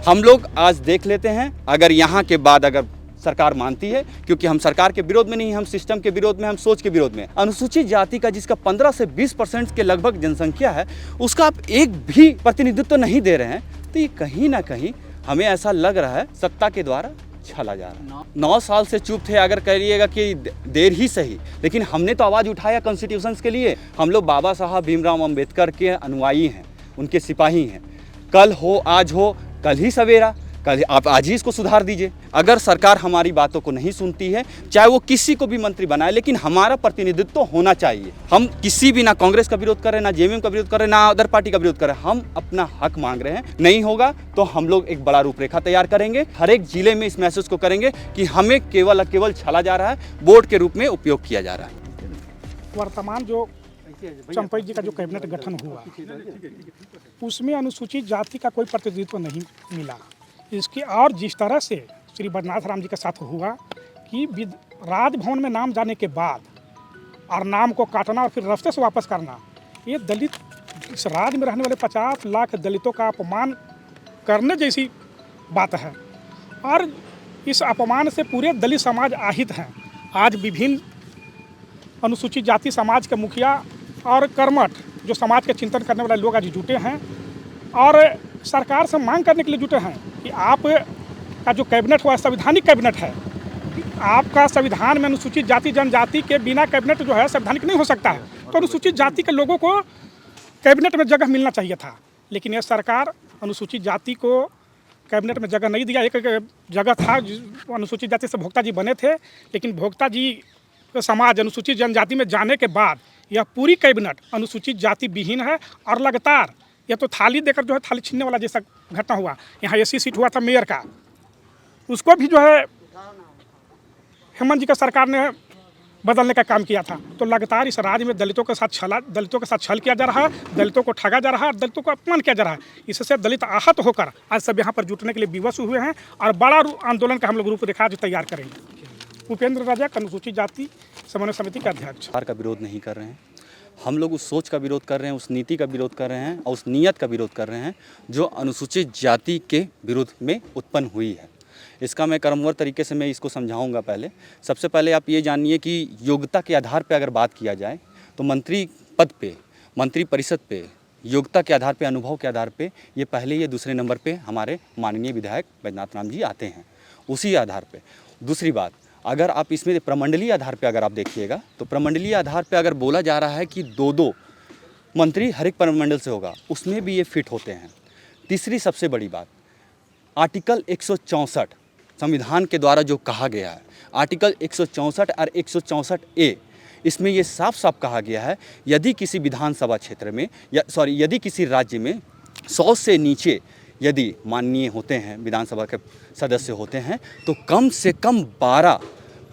हम लोग आज देख लेते हैं, अगर यहाँ के बाद अगर सरकार मानती है, क्योंकि हम सरकार के विरोध में नहीं, हम सिस्टम के विरोध में, हम सोच के विरोध में। अनुसूचित जाति का जिसका 15 से 20% के लगभग जनसंख्या है, उसका आप एक भी प्रतिनिधित्व नहीं दे रहे हैं, तो ये कहीं ना कहीं हमें ऐसा लग रहा है सत्ता के द्वारा छला जा रहा है। 9 साल से चुप थे, अगर कहिएगा कि देर ही सही, लेकिन हमने तो आवाज़ उठाया कॉन्स्टिट्यूशन के लिए। हम लोग बाबा साहब भीमराव अंबेडकर के अनुयायी हैं, उनके सिपाही हैं। कल हो आज हो, कल ही सवेरा, कल आप आज ही इसको सुधार दीजिए। अगर सरकार हमारी बातों को नहीं सुनती है, चाहे वो किसी को भी मंत्री बनाए, लेकिन हमारा प्रतिनिधित्व होना चाहिए। हम किसी भी, ना कांग्रेस का विरोध कर रहे हैं, ना जेएमएम का विरोध कर रहे हैं, ना अदर पार्टी का विरोध कर रहे हैं, हम अपना हक मांग रहे हैं। नहीं होगा तो हम लोग एक बड़ा रूपरेखा तैयार करेंगे, हर एक जिले में इस मैसेज को करेंगे कि हमें केवल छला जा रहा है, वोट के रूप में उपयोग किया जा रहा है। वर्तमान जो चंपई जी का जो कैबिनेट गठन हुआ, उसमें अनुसूचित जाति का कोई प्रतिनिधित्व नहीं मिला। इसकी और जिस तरह से श्री बद्रीनाथ राम जी के साथ हुआ कि राजभवन में नाम जाने के बाद और नाम को काटना और फिर रास्ते से वापस करना, ये दलित, इस राज्य में रहने वाले 50 लाख दलितों का अपमान करने जैसी बात है। और इस अपमान से पूरे दलित समाज आहित हैं। आज विभिन्न अनुसूचित जाति समाज के मुखिया और कर्मठ जो समाज के चिंतन करने वाले लोग आज जुटे हैं और सरकार से मांग करने के लिए जुटे हैं कि आप का जो कैबिनेट हुआ संवैधानिक कैबिनेट है। आपका संविधान में अनुसूचित जाति जनजाति के बिना कैबिनेट जो है संवैधानिक नहीं हो सकता है, तो अनुसूचित जाति के लोगों को कैबिनेट में जगह मिलना चाहिए था। लेकिन यह सरकार अनुसूचित जाति को कैबिनेट में जगह नहीं दिया। एक जगह था, अनुसूचित जाति से भोक्ता जी बने थे, लेकिन भोक्ता जी समाज अनुसूचित जनजाति में जाने के बाद यह पूरी कैबिनेट अनुसूचित जाति विहीन है। और लगातार यह तो थाली देकर जो है थाली छीनने वाला जैसा घटना हुआ। यहाँ एसी सीट हुआ था मेयर का, उसको भी जो है हेमंत जी का सरकार ने बदलने का काम किया था। तो लगातार इस राज्य में दलितों के साथ छल किया जा रहा है, दलितों को ठगा जा रहा है और दलितों को अपमान किया जा रहा है। इससे दलित आहत होकर आज सब यहाँ पर जुटने के लिए विवश हुए हैं और बड़ा आंदोलन का हम लोग रूपरेखा तैयार करेंगे। उपेंद्र राजा, अनुसूचित जाति समन्वय समिति के अध्यक्ष। सरकार का विरोध नहीं कर रहे हैं, हम लोग उस सोच का विरोध कर रहे हैं, उस नीति का विरोध कर रहे हैं और उस नीयत का विरोध कर रहे हैं जो अनुसूचित जाति के विरोध में उत्पन्न हुई है। इसका मैं क्रमवार तरीके से मैं इसको समझाऊंगा। पहले सबसे पहले आप ये जानिए कि योग्यता के आधार पर अगर बात किया जाए तो मंत्री पद पे, मंत्री परिषद पे, योग्यता के आधार पे, अनुभव के आधार पे ये पहले, ये दूसरे नंबर पे हमारे माननीय विधायक बद्रीनाथ राम जी आते हैं, उसी आधार पे। दूसरी बात, अगर आप इसमें प्रमंडलीय आधार पे अगर आप देखिएगा तो प्रमंडलीय आधार पे अगर बोला जा रहा है कि 2-2 मंत्री हर एक प्रमंडल से होगा, उसमें भी ये फिट होते हैं। तीसरी सबसे बड़ी बात, आर्टिकल 164 संविधान के द्वारा जो कहा गया है, आर्टिकल 164 और 164A, इसमें ये साफ साफ कहा गया है यदि किसी विधानसभा क्षेत्र में यदि किसी राज्य में 100 से नीचे यदि माननीय होते हैं, विधानसभा के सदस्य होते हैं, तो कम से कम 12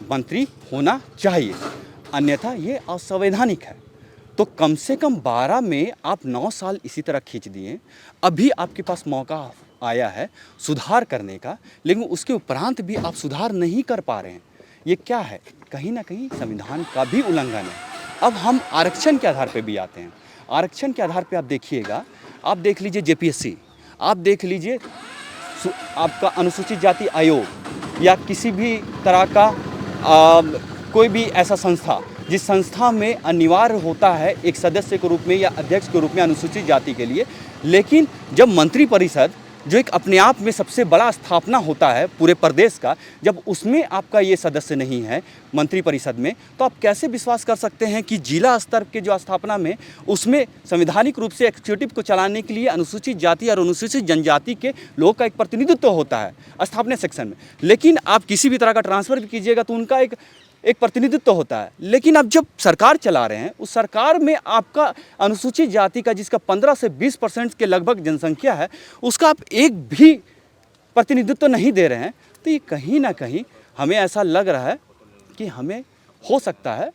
मंत्री होना चाहिए, अन्यथा ये असंवैधानिक है। तो कम से कम 12 में आप 9 साल इसी तरह खींच दिए। अभी आपके पास मौका आया है सुधार करने का, लेकिन उसके उपरांत भी आप सुधार नहीं कर पा रहे हैं। ये क्या है? कहीं ना कहीं संविधान का भी उल्लंघन है। अब हम आरक्षण के आधार पर भी आते हैं। आरक्षण के आधार पर आप देखिएगा, आप देख लीजिए जेपीएससी, आप देख लीजिए आपका अनुसूचित जाति आयोग या किसी भी तरह का कोई भी ऐसा संस्था जिस संस्था में अनिवार्य होता है एक सदस्य के रूप में या अध्यक्ष के रूप में अनुसूचित जाति के लिए, लेकिन जब मंत्री परिषद जो एक अपने आप में सबसे बड़ा स्थापना होता है पूरे प्रदेश का, जब उसमें आपका ये सदस्य नहीं है मंत्री परिषद में, तो आप कैसे विश्वास कर सकते हैं कि जिला स्तर के जो स्थापना में उसमें संवैधानिक रूप से एक्जीक्यूटिव को चलाने के लिए अनुसूचित जाति और अनुसूचित जनजाति के लोगों का एक प्रतिनिधित्व होता है स्थापना सेक्शन में। लेकिन आप किसी भी तरह का ट्रांसफ़र भी कीजिएगा तो उनका एक प्रतिनिधित्व होता है। लेकिन अब जब सरकार चला रहे हैं, उस सरकार में आपका अनुसूचित जाति का जिसका 15 से 20% के लगभग जनसंख्या है, उसका आप एक भी प्रतिनिधित्व नहीं दे रहे हैं, तो ये कहीं ना कहीं हमें ऐसा लग रहा है कि हमें हो सकता है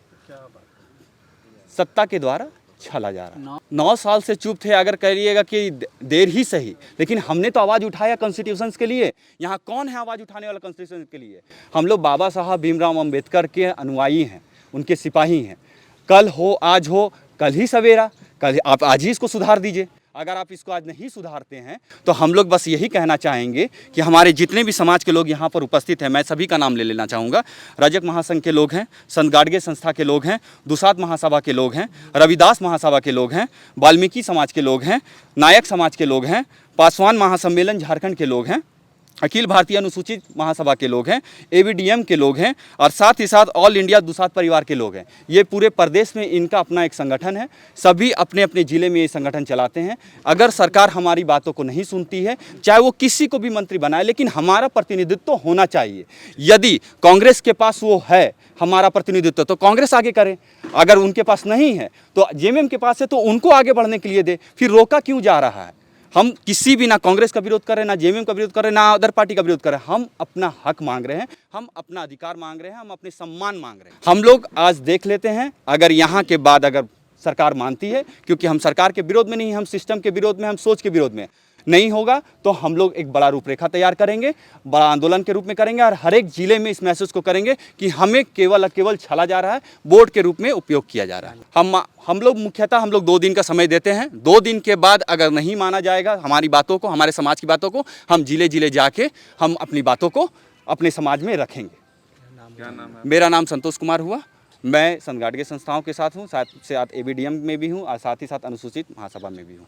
सत्ता के द्वारा छला जा रहा है। 9 साल से चुप थे, अगर कहिएगा कि देर ही सही, लेकिन हमने तो आवाज़ उठाया कॉन्स्टिट्यूशन के लिए। यहाँ कौन है आवाज़ उठाने वाला कॉन्स्टिट्यूशन के लिए? हम लोग बाबा साहब भीमराव अंबेडकर के अनुयायी हैं, उनके सिपाही हैं। कल हो आज हो, कल ही सवेरा, कल आप आज ही इसको सुधार दीजिए। अगर आप इसको आज नहीं सुधारते हैं तो हम लोग बस यही कहना चाहेंगे कि हमारे जितने भी समाज के लोग यहाँ पर उपस्थित हैं, मैं सभी का नाम ले लेना चाहूँगा। रजक महासंघ के लोग हैं, संत गाडगे संस्था के लोग हैं, दुसाध महासभा के लोग हैं, रविदास महासभा के लोग हैं, वाल्मीकि समाज के लोग हैं, नायक समाज के लोग हैं, पासवान महासम्मेलन झारखंड के लोग हैं, अखिल भारतीय अनुसूचित महासभा के लोग हैं, एवीडीएम के लोग हैं और साथ ही साथ ऑल इंडिया दुसाध परिवार के लोग हैं। ये पूरे प्रदेश में इनका अपना एक संगठन है। सभी अपने अपने ज़िले में ये संगठन चलाते हैं। अगर सरकार हमारी बातों को नहीं सुनती है, चाहे वो किसी को भी मंत्री बनाए, लेकिन हमारा प्रतिनिधित्व तो होना चाहिए। यदि कांग्रेस के पास वो है हमारा प्रतिनिधित्व तो कांग्रेस आगे करे, अगर उनके पास नहीं है तो जेएमएम के पास है तो उनको आगे बढ़ने के लिए दे। फिर रोका क्यों जा रहा है? हम किसी भी ना कांग्रेस का विरोध कर रहे हैं, ना जेएमएम का विरोध कर रहे हैं, ना अदर पार्टी का विरोध कर रहे हैं। हम अपना हक मांग रहे हैं, हम अपना अधिकार मांग रहे हैं, हम अपने सम्मान मांग रहे हैं। हम लोग आज देख लेते हैं, अगर यहाँ के बाद अगर सरकार मानती है, क्योंकि हम सरकार के विरोध में नहीं, हम सिस्टम के विरोध में, हम सोच के विरोध में नहीं होगा, तो हम लोग एक बड़ा रूपरेखा तैयार करेंगे, बड़ा आंदोलन के रूप में करेंगे और हर एक जिले में इस मैसेज को करेंगे कि हमें केवल छला जा रहा है, वोट के रूप में उपयोग किया जा रहा है। हम लोग मुख्यतः 2 दिन का समय देते हैं। 2 दिन के बाद अगर नहीं माना जाएगा हमारी बातों को, हमारे समाज की बातों को, हम जिले जिले जाके हम अपनी बातों को अपने समाज में रखेंगे। क्या नाम है? मेरा नाम संतोष कुमार हुआ। मैं संत गाडगे संस्थाओं के साथ हूँ, साथ एवीडीएम में भी हूँ और साथ ही साथ अनुसूचित महासभा में भी हूँ।